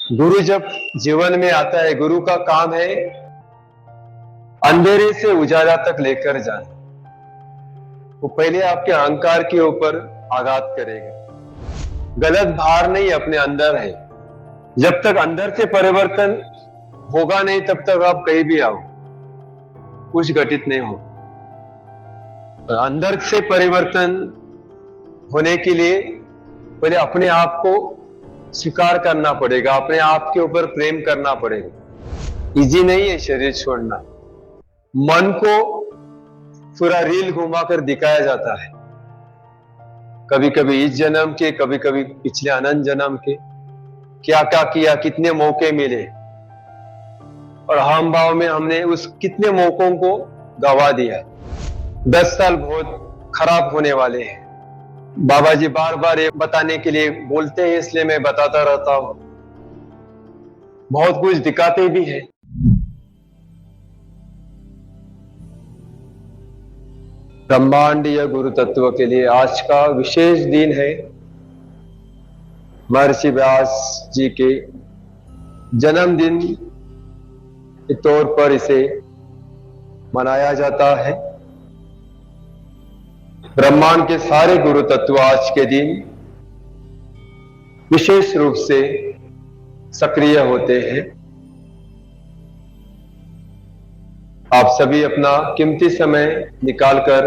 गुरु जब जीवन में आता है, गुरु का काम है अंधेरे से उजाला तक लेकर जाना। वो पहले आपके अहंकार के ऊपर आघात करेगा। गलत बाहर नहीं, अपने अंदर है। जब तक अंदर से परिवर्तन होगा नहीं, तब तक आप कहीं भी आओ, कुछ घटित नहीं हो। अंदर से परिवर्तन होने के लिए पहले अपने आप को स्वीकार करना पड़ेगा, अपने आप के ऊपर प्रेम करना पड़ेगा। इजी नहीं है शरीर छोड़ना। मन को पूरा रील घुमाकर दिखाया जाता है, कभी कभी इस जन्म के, कभी कभी पिछले अनंत जन्म के, क्या क्या किया, कितने मौके मिले, और हम भाव में हमने उस कितने मौकों को गवा दिया। 10 साल बहुत खराब होने वाले हैं। बाबा जी बार बार ये बताने के लिए बोलते हैं, इसलिए मैं बताता रहता हूं। बहुत कुछ दिखाते भी है। ब्रह्मांडीय गुरु तत्व के लिए आज का विशेष दिन है। महर्षि व्यास जी के जन्मदिन के तौर पर इसे मनाया जाता है। ब्रह्मांड के सारे गुरु तत्व आज के दिन विशेष रूप से सक्रिय होते हैं। आप सभी अपना कीमती समय निकालकर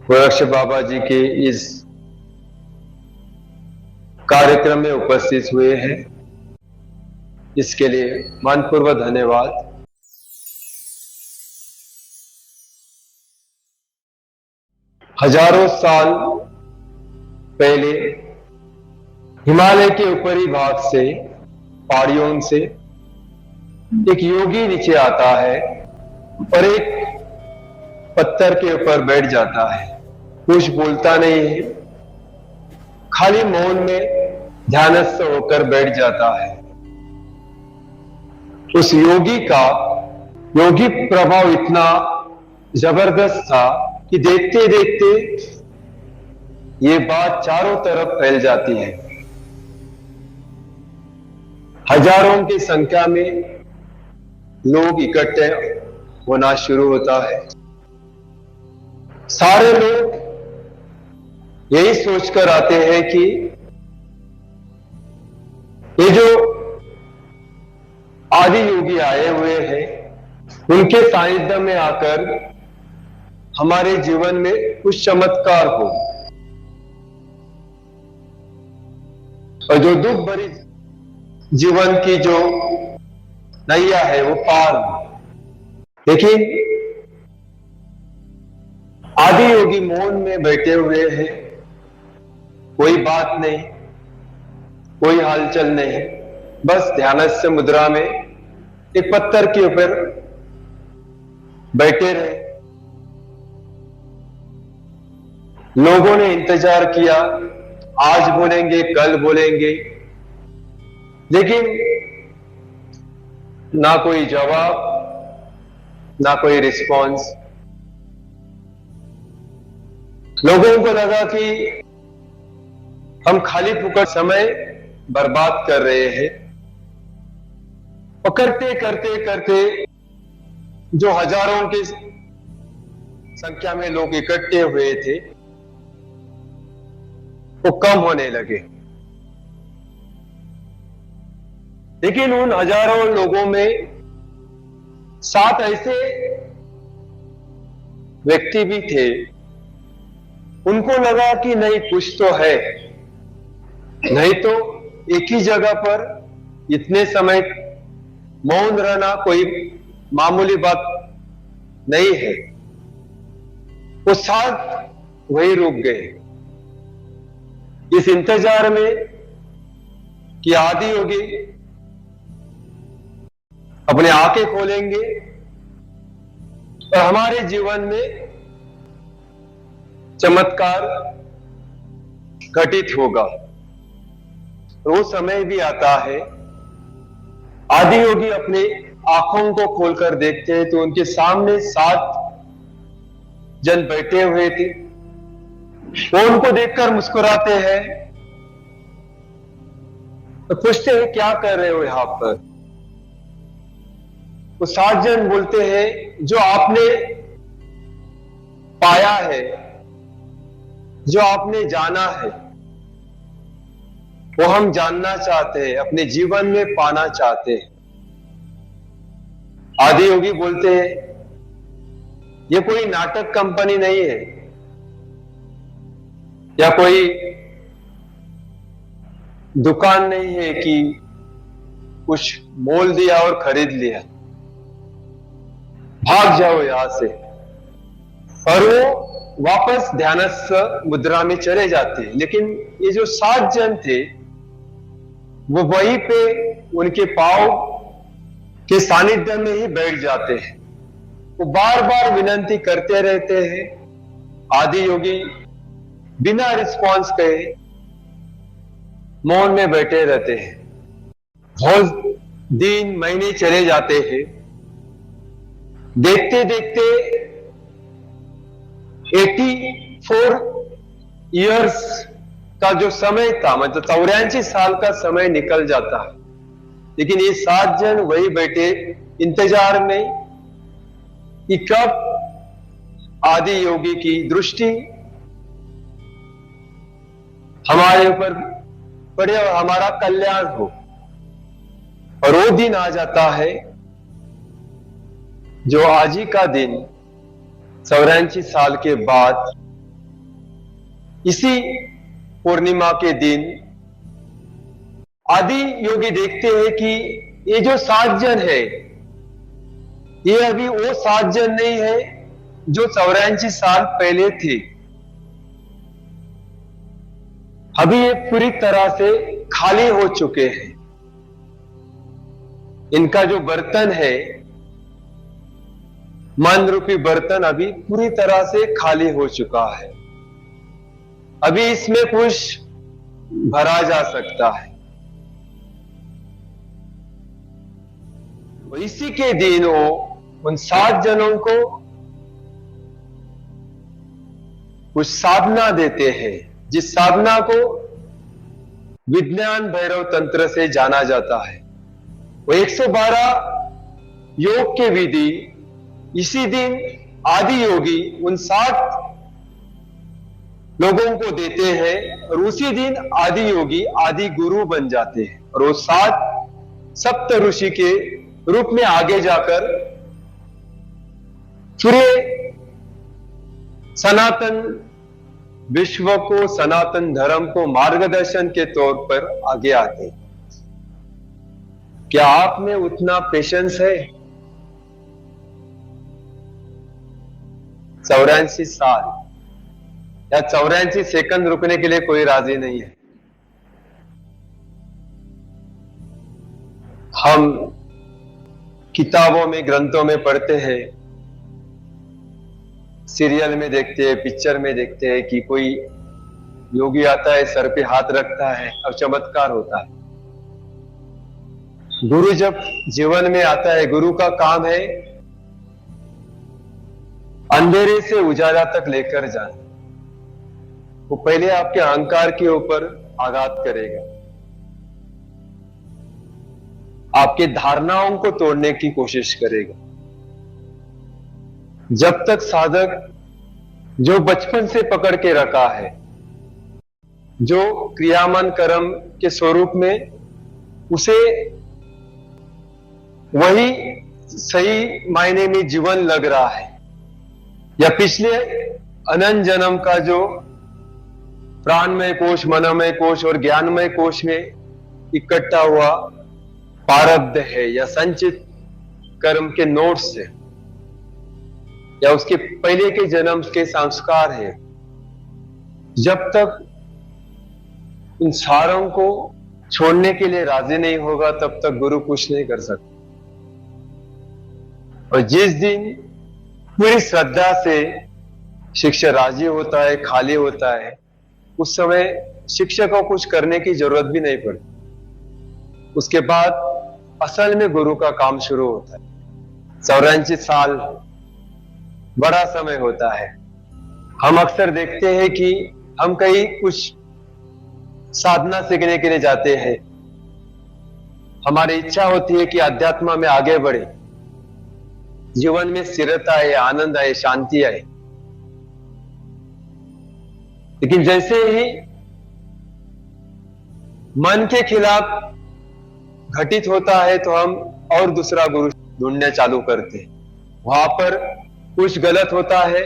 गोरक्ष बाबा जी के इस कार्यक्रम में उपस्थित हुए हैं, इसके लिए मनपूर्वक धन्यवाद। हजारों साल पहले हिमालय के ऊपरी भाग से, पहाड़ियों से एक योगी नीचे आता है और एक पत्थर के ऊपर बैठ जाता है। कुछ बोलता नहीं है, खाली मौन में ध्यानस्थ होकर बैठ जाता है। उस योगी का योगी प्रभाव इतना जबरदस्त था कि देखते देखते ये बात चारों तरफ फैल जाती है। हजारों की संख्या में लोग इकट्ठे होना शुरू होता है। सारे लोग यही सोचकर आते हैं कि ये जो आदि योगी आए हुए हैं, उनके सानिध्य में आकर हमारे जीवन में कुछ चमत्कार हो, और जो दुख भरी जीवन की जो नैया है वो पार हो। लेकिन आदि योगी मौन में बैठे हुए हैं, कोई बात नहीं, कोई हलचल नहीं, बस ध्यानस्थ मुद्रा में एक पत्थर के ऊपर बैठे रहे। लोगों ने इंतजार किया, आज बोलेंगे, कल बोलेंगे, लेकिन ना कोई जवाब, ना कोई रिस्पॉन्स। लोगों को लगा कि हम खाली फुकट समय बर्बाद कर रहे हैं, और करते करते करते जो हजारों की संख्या में लोग इकट्ठे हुए थे वो कम होने लगे। लेकिन उन हजारों लोगों में 7 ऐसे व्यक्ति भी थे, उनको लगा कि नहीं, कुछ तो है, नहीं तो एक ही जगह पर इतने समय मौन रहना कोई मामूली बात नहीं है। वो 7 वही रुक गए, इस इंतजार में कि आदि योगी अपने आंखें खोलेंगे और हमारे जीवन में चमत्कार घटित होगा। वो समय भी आता है, आदि योगी अपने आंखों को खोलकर देखते हैं तो उनके सामने 7 जन बैठे हुए थे। वो उनको देखकर मुस्कुराते हैं तो पूछते हैं क्या कर रहे हो यहां पर? तो 7 जन बोलते हैं जो आपने पाया है, जो आपने जाना है, वो हम जानना चाहते हैं, अपने जीवन में पाना चाहते हैं। आदि योगी बोलते हैं ये कोई नाटक कंपनी नहीं है या कोई दुकान नहीं है कि कुछ मोल दिया और खरीद लिया, भाग जाओ यहां से। और वो वापस ध्यानस्थ मुद्रा में चले जाते हैं। लेकिन ये जो 7 जन थे वो वहीं पे उनके पांव के सानिध्य में ही बैठ जाते हैं। वो बार बार विनती करते रहते हैं। आदि योगी बिना रिस्पॉन्स कहे मौन में बैठे रहते हैं। बहुत दिन महीने चले जाते हैं। देखते देखते 84 इयर्स का जो समय था, मतलब 84 साल का समय निकल जाता है। लेकिन ये 7 जन वही बैठे इंतजार में कि कब आदि योगी की दृष्टि हमारे ऊपर पड़े और हमारा कल्याण हो। और वो दिन आ जाता है जो आज ही का दिन 84 साल के बाद, इसी पूर्णिमा के दिन आदि योगी देखते हैं कि ये जो 7 जन है ये अभी वो 7 जन नहीं है जो 84 साल पहले थे। अभी ये पूरी तरह से खाली हो चुके हैं। इनका जो बर्तन है, मन रूपी बर्तन, अभी पूरी तरह से खाली हो चुका है। अभी इसमें कुछ भरा जा सकता है। और इसी के दिन वो उन 7 जनों को कुछ साधना देते हैं, जिस साधना को विज्ञान भैरव तंत्र से जाना जाता है। वो 112 योग के विधि इसी दिन आदि योगी उन 7 लोगों को देते हैं और उसी दिन आदि योगी आदि गुरु बन जाते हैं। और वो 7 सप्त ऋषि के रूप में आगे जाकर पूरे सनातन विश्व को, सनातन धर्म को मार्गदर्शन के तौर पर आगे आते हैं। क्या आप में उतना पेशेंस है? 84 साल या 84 सेकंड रुकने के लिए कोई राजी नहीं है। हम किताबों में, ग्रंथों में पढ़ते हैं, सीरियल में देखते हैं, पिक्चर में देखते हैं कि कोई योगी आता है, सर पे हाथ रखता है और चमत्कार होता है। गुरु जब जीवन में आता है, गुरु का काम है अंधेरे से उजाला तक लेकर जाना। वो पहले आपके अहंकार के ऊपर आघात करेगा, आपके धारणाओं को तोड़ने की कोशिश करेगा। जब तक साधक जो बचपन से पकड़ के रखा है, जो क्रियामान कर्म के स्वरूप में उसे वही सही मायने में जीवन लग रहा है, या पिछले अनंत जन्म का जो प्राणमय कोश, मनोमय कोश और ज्ञानमय कोश में इकट्ठा हुआ प्रारब्ध है, या संचित कर्म के नोट्स है, या उसके पहले के जन्म के संस्कार है, जब तक इन सारों को छोड़ने के लिए राजी नहीं होगा तब तक गुरु कुछ नहीं कर सकता। और जिस दिन पूरी श्रद्धा से शिष्य राजी होता है, खाली होता है, उस समय शिक्षक को कुछ करने की जरूरत भी नहीं पड़ती। उसके बाद असल में गुरु का काम शुरू होता है। 84 साल बड़ा समय होता है। हम अक्सर देखते हैं कि हम कहीं कुछ साधना सीखने के लिए जाते हैं, हमारी इच्छा होती है कि अध्यात्म में आगे बढ़े, जीवन में स्थिरता आए, आनंद आए, शांति आए। लेकिन जैसे ही मन के खिलाफ घटित होता है तो हम और दूसरा गुरु ढूंढने चालू करते हैं। वहां पर कुछ गलत होता है,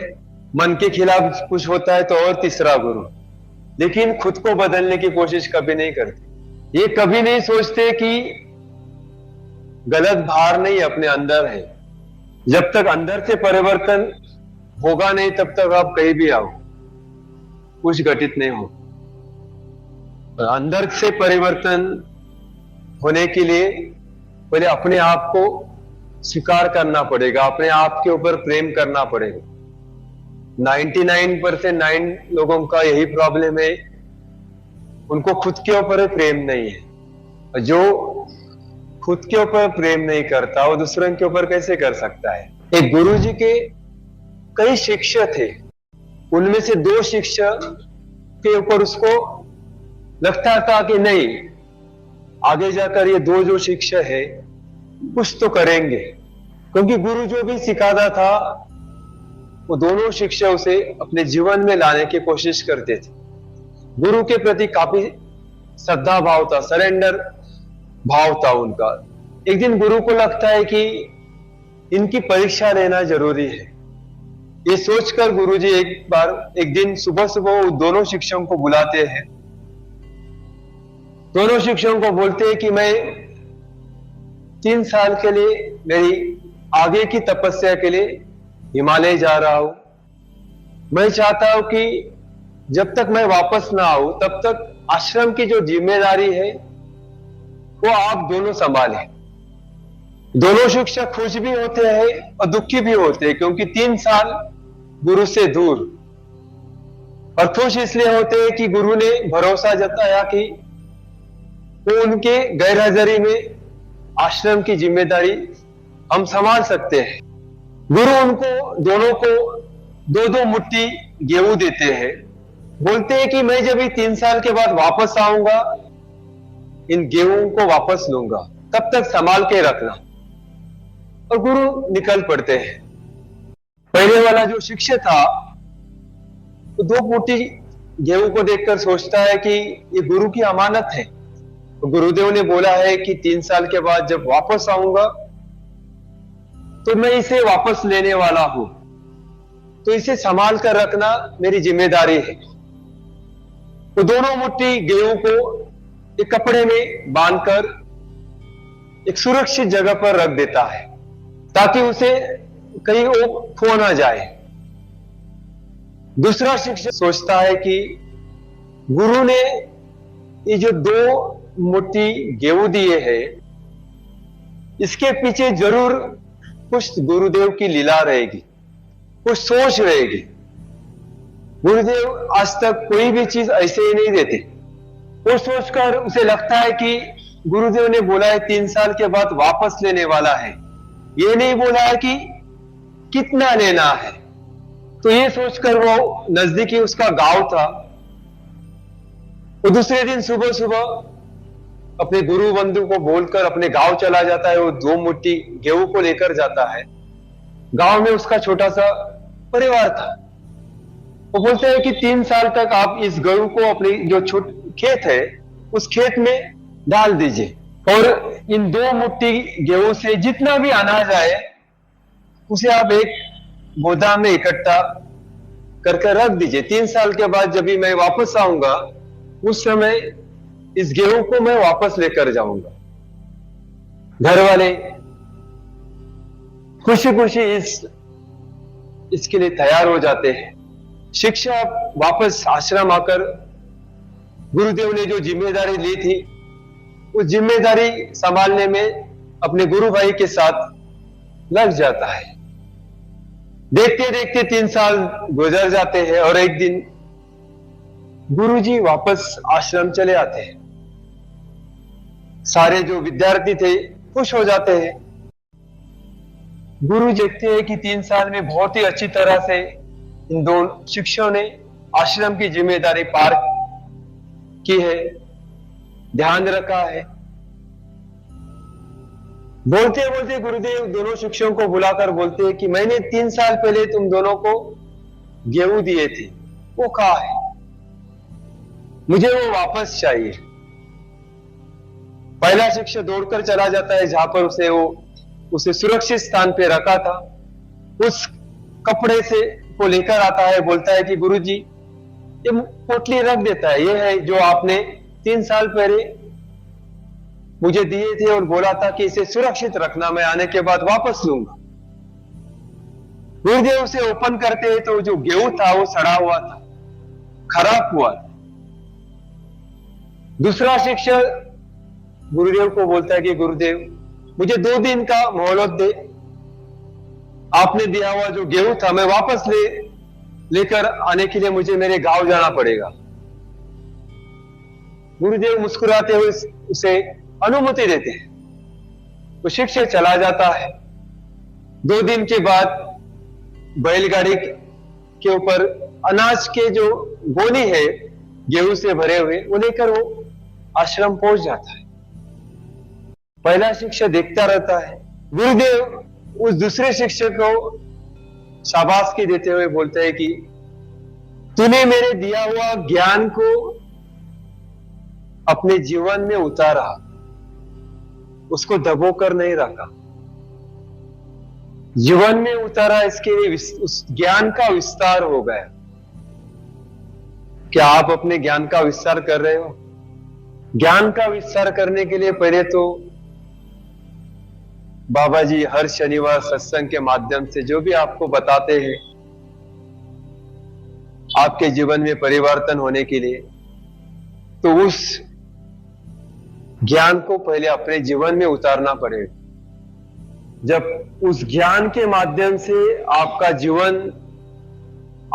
मन के खिलाफ कुछ होता है तो और तीसरा गुरु। लेकिन खुद को बदलने की कोशिश कभी नहीं करते। ये कभी नहीं सोचते कि गलत बाहर नहीं अपने अंदर है। जब तक अंदर से परिवर्तन होगा नहीं तब तक आप कहीं भी आओ, कुछ घटित नहीं हो। अंदर से परिवर्तन होने के लिए पहले अपने आप को स्वीकार करना पड़ेगा, अपने आप के ऊपर प्रेम करना पड़ेगा। 99% लोगों का यही प्रॉब्लम है, उनको खुद के ऊपर प्रेम नहीं है। जो खुद के ऊपर प्रेम नहीं करता वो दूसरों के ऊपर कैसे कर सकता है। एक गुरुजी के कई शिष्य थे, उनमें से 2 शिष्य के ऊपर उसको लगता था कि नहीं, आगे जाकर ये 2 जो शिष्य है कुछ तो करेंगे, क्योंकि गुरु जो भी सिखाता था वो दोनों शिष्य उसे अपने जीवन में लाने की कोशिश करते थे। गुरु के प्रति काफी श्रद्धा भाव था, सरेंडर भाव था उनका। एक दिन गुरु को लगता है कि इनकी परीक्षा लेना जरूरी है। ये सोचकर गुरुजी एक दिन सुबह सुबह दोनों शिष्यों को बुलाते हैं। दोनों शिष्यों को बोलते हैं कि मैं 3 साल के लिए मेरी आगे की तपस्या के लिए हिमालय जा रहा हूं। मैं चाहता हूं कि जब तक मैं वापस ना आऊं तब तक आश्रम की जो जिम्मेदारी है वो आप दोनों संभालें। दोनों शिक्षक खुश भी होते हैं और दुखी भी होते हैं, क्योंकि 3 साल गुरु से दूर। और खुश इसलिए होते हैं कि गुरु ने भरोसा जताया कि वो उनके गैरहाजिरी में आश्रम की जिम्मेदारी हम संभाल सकते हैं। गुरु उनको दोनों को 2-2 मुट्ठी गेहूं देते हैं, बोलते हैं कि मैं जब 3 साल के बाद वापस आऊंगा इन गेहूं को वापस लूंगा, तब तक संभाल के रखना। और गुरु निकल पड़ते हैं। पहले वाला जो शिष्य था तो 2 मुट्ठी गेहूं को देखकर सोचता है कि ये गुरु की अमानत है। तो गुरुदेव ने बोला है कि 3 साल के बाद जब वापस आऊंगा तो मैं इसे वापस लेने वाला हूं, तो इसे संभाल कर रखना मेरी जिम्मेदारी है। तो दोनों मुट्ठी गेहूं को एक कपड़े में बांधकर एक सुरक्षित जगह पर रख देता है, ताकि उसे कहीं वो खो ना जाए। दूसरा शिष्य सोचता है कि गुरु ने ये जो 2 मुट्ठी गेहूं दिए हैं, इसके पीछे जरूर कुछ गुरुदेव की लीला रहेगी, कुछ सोच रहेगी। गुरुदेव आज तक कोई भी चीज ऐसे ही नहीं देते। वो सोचकर उसे लगता है कि गुरुदेव ने बोला है 3 साल के बाद वापस लेने वाला है, ये नहीं बोला है कि कितना लेना है। तो ये सोचकर वो नजदीकी उसका गांव था, वो दूसरे दिन सुबह सुबह अपने गुरु बंधु को बोलकर अपने गांव चला जाता है। वो 2 मुट्ठी गेहूं को लेकर जाता है। गांव में उसका छोटा सा परिवार था। वो बोलते हैं कि 3 साल तक आप इस गेहूं को अपनी जो खेत है उस खेत में डाल दीजिए, और इन 2 मुट्ठी गेहूं से जितना भी अनाज आए उसे आप एक गोदाम में इकट्ठा करके रख दीजिए। 3 साल के बाद जब भी मैं वापस आऊंगा उस समय इस गेहूं को मैं वापस लेकर जाऊंगा। घर वाले खुशी खुशी इसके लिए तैयार हो जाते हैं। शिक्षा वापस आश्रम आकर गुरुदेव ने जो जिम्मेदारी ली थी उस जिम्मेदारी संभालने में अपने गुरु भाई के साथ लग जाता है। देखते देखते 3 साल गुजर जाते हैं और एक दिन गुरुजी वापस आश्रम चले आते हैं। सारे जो विद्यार्थी थे खुश हो जाते हैं। गुरु देखते हैं कि 3 साल में बहुत ही अच्छी तरह से इन 2 शिष्यों ने आश्रम की जिम्मेदारी पार की है, ध्यान रखा है। बोलते बोलते गुरुदेव दोनों शिष्यों को बुलाकर बोलते हैं कि मैंने 3 साल पहले तुम दोनों को गेहूं दिए थे, वो कहाँ है? मुझे वो वापस चाहिए। पहला शिष्य दौड़कर चला जाता है जहां पर उसे सुरक्षित स्थान पे रखा था, उस कपड़े से को लेकर आता है, बोलता है कि गुरुजी ये पोटली रख देता है, ये है जो आपने 3 साल पहले मुझे दिए थे और बोला था कि इसे सुरक्षित रखना, मैं आने के बाद वापस लूंगा। गुरुदेव उसे ओपन करते हैं तो जो गेहूं था वो सड़ा हुआ था, खराब हुआ था। दूसरा शिक्षक गुरुदेव को बोलता है कि गुरुदेव मुझे 2 दिन का मोहलत दे, आपने दिया हुआ जो गेहूं था मैं वापस लेकर आने के लिए मुझे मेरे गांव जाना पड़ेगा। गुरुदेव मुस्कुराते हुए उसे अनुमति देते हैं, तो शिक्षक चला जाता है। 2 दिन के बाद बैलगाड़ी के ऊपर अनाज के जो गोनी है गेहूं से भरे हुए वो लेकर वो आश्रम पहुंच जाता है। पहला शिक्षक देखता रहता है। गुरुदेव उस दूसरे शिक्षक को शाबाशी देते हुए बोलते हैं कि तूने मेरे दिया हुआ ज्ञान को अपने जीवन में उतारा, उसको दबोकर नहीं रखा, जीवन में उतारा, इसके लिए उस ज्ञान का विस्तार हो गया। क्या आप अपने ज्ञान का विस्तार कर रहे हो? ज्ञान का विस्तार करने के लिए पहले तो बाबा जी हर शनिवार सत्संग के माध्यम से जो भी आपको बताते हैं आपके जीवन में परिवर्तन होने के लिए, तो उस ज्ञान को पहले अपने जीवन में उतारना पड़ेगा। जब उस ज्ञान के माध्यम से आपका जीवन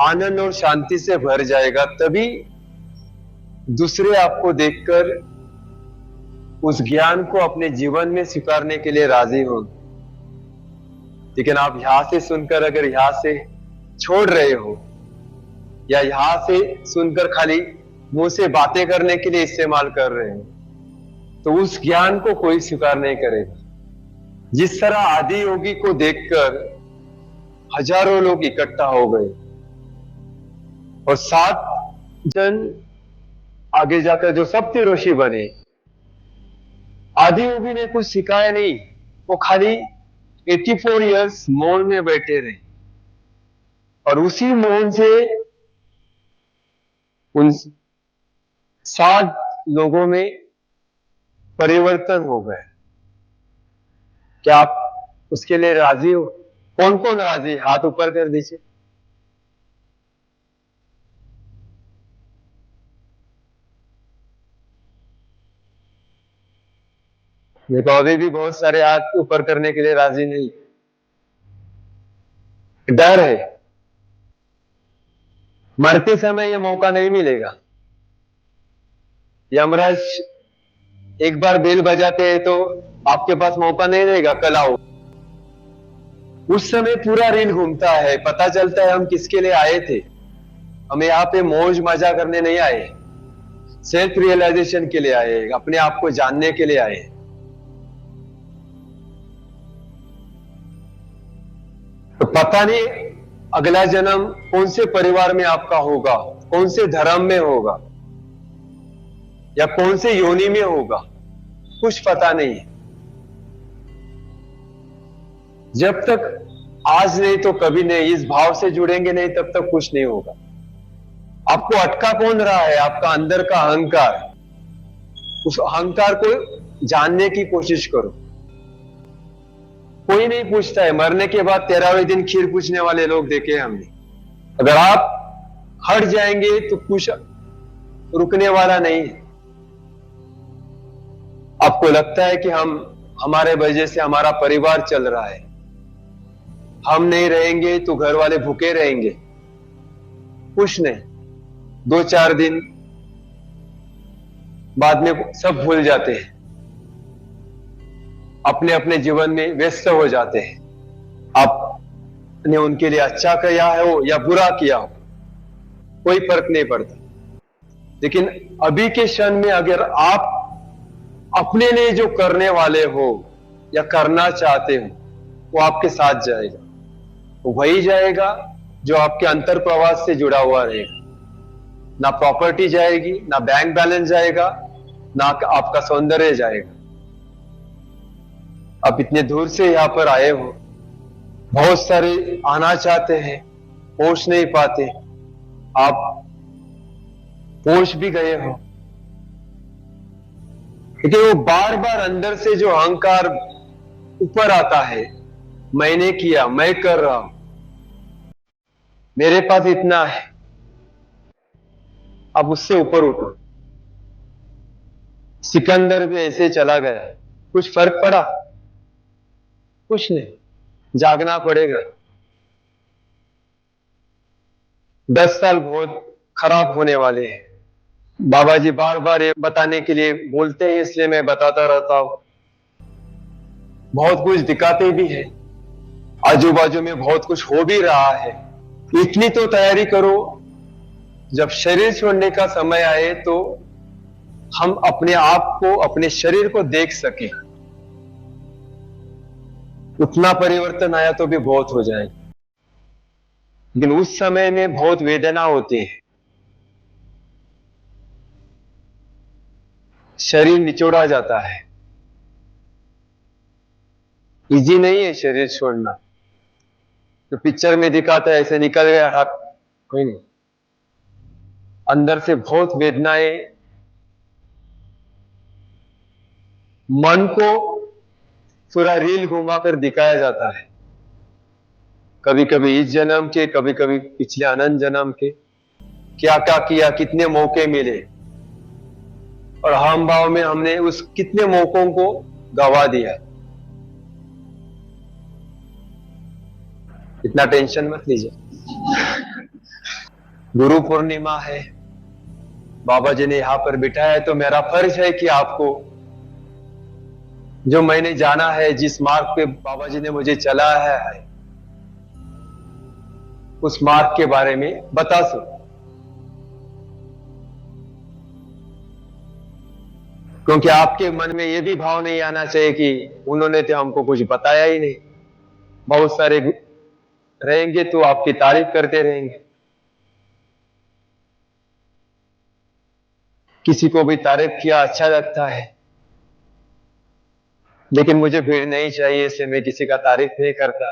आनंद और शांति से भर जाएगा, तभी दूसरे आपको देखकर उस ज्ञान को अपने जीवन में स्वीकारने के लिए राजी होंगे। लेकिन आप यहां से सुनकर अगर यहां से छोड़ रहे हो या यहां से सुनकर खाली मुंह से बातें करने के लिए इस्तेमाल कर रहे हो, तो उस ज्ञान को कोई स्वीकार नहीं करेगा। जिस तरह आदि योगी को देखकर हजारों लोग इकट्ठा हो गए और 7 जन आगे जाकर जो सप्त ऋषि बने, आदि योगी ने कुछ सिखाया नहीं, वो खाली 84 इयर्स मौन में बैठे रहे और उसी मौन से उन 7 लोगों में परिवर्तन हो गए। क्या आप उसके लिए राजी हो? कौन कौन राजी? हाथ ऊपर कर दीजिए। देखो अभी भी बहुत सारे हाथ ऊपर करने के लिए राजी नहीं, डर है, मरते समय यह मौका नहीं मिलेगा। यमराज एक बार बेल बजाते हैं तो आपके पास मौका नहीं रहेगा कल आओ। उस समय पूरा रील घूमता है, पता चलता है हम किसके लिए आए थे। हम यहाँ पे मौज मजा करने नहीं आए, सेल्फ रियलाइजेशन के लिए आए, अपने आप को जानने के लिए आए। तो पता नहीं अगला जन्म कौन से परिवार में आपका होगा, कौन से धर्म में होगा या कौन से योनि में होगा, कुछ पता नहीं है। जब तक आज नहीं तो कभी नहीं इस भाव से जुड़ेंगे नहीं, तब तक कुछ नहीं होगा। आपको अटका कौन रहा है? आपका अंदर का अहंकार। उस अहंकार को जानने की कोशिश करो। कोई नहीं पूछता है, मरने के बाद 13वें दिन खीर पूछने वाले लोग देखे हमने। अगर आप हट जाएंगे तो कुछ रुकने वाला नहीं है। आपको लगता है कि हमारे वजह से हमारा परिवार चल रहा है, हम नहीं रहेंगे तो घर वाले भूखे रहेंगे। कुछ नहीं, 2-4 दिन बाद में सब भूल जाते हैं, अपने अपने जीवन में व्यस्त हो जाते हैं। आपने उनके लिए अच्छा किया हो या बुरा किया हो, कोई फर्क नहीं पड़ता। लेकिन अभी के क्षण में अगर आप अपने लिए जो करने वाले हो या करना चाहते हो वो आपके साथ जाएगा, वो वही जाएगा जो आपके अंतर प्रवास से जुड़ा हुआ रहेगा। ना प्रॉपर्टी जाएगी, ना बैंक बैलेंस जाएगा, ना आपका सौंदर्य जाएगा। आप इतने दूर से यहां पर आए हो, बहुत सारे आना चाहते हैं, पहुंच नहीं पाते, आप पहुंच भी गए हो, लेकिन वो बार बार अंदर से जो अहंकार ऊपर आता है, मैंने किया, मैं कर रहा हूं, मेरे पास इतना है, अब उससे ऊपर उठो। सिकंदर भी ऐसे चला गया, कुछ फर्क पड़ा? कुछ नहीं, जागना पड़ेगा। 10 साल बहुत खराब होने वाले हैं। बाबा जी बार बार ये बताने के लिए बोलते हैं, इसलिए मैं बताता रहता हूं। बहुत कुछ दिखाते भी है, आजू बाजू में बहुत कुछ हो भी रहा है। इतनी तो तैयारी करो, जब शरीर छोड़ने का समय आए तो हम अपने आप को, अपने शरीर को देख सके। उतना परिवर्तन आया तो भी बहुत हो जाएगा, लेकिन उस समय में बहुत वेदना होती है, शरीर निचोड़ा जाता है। इजी नहीं है शरीर छोड़ना, तो पिक्चर में दिखाता है ऐसे निकल गया हाथ, कोई नहीं। अंदर से बहुत वेदनाएं, मन को पूरा रील घुमाकर दिखाया जाता है, कभी कभी इस जन्म के, कभी कभी पिछले अनंत जन्म के, क्या क्या किया, कितने मौके मिले, और हम भाव में हमने उस कितने मौकों को गवा दिया। इतना टेंशन मत लीजिए। गुरु पूर्णिमा है, बाबा जी ने यहां पर बिठाया है, तो मेरा फर्ज है कि आपको जो मैंने जाना है, जिस मार्ग पे बाबा जी ने मुझे चलाया है, उस मार्ग के बारे में बता सकूं। क्योंकि आपके मन में यह भी भाव नहीं आना चाहिए कि उन्होंने तो हमको कुछ बताया ही नहीं। बहुत सारे रहेंगे तो आपकी तारीफ करते रहेंगे, किसी को भी तारीफ किया अच्छा लगता है, लेकिन मुझे भीड़ नहीं चाहिए, इसलिए मैं किसी का तारीफ नहीं करता।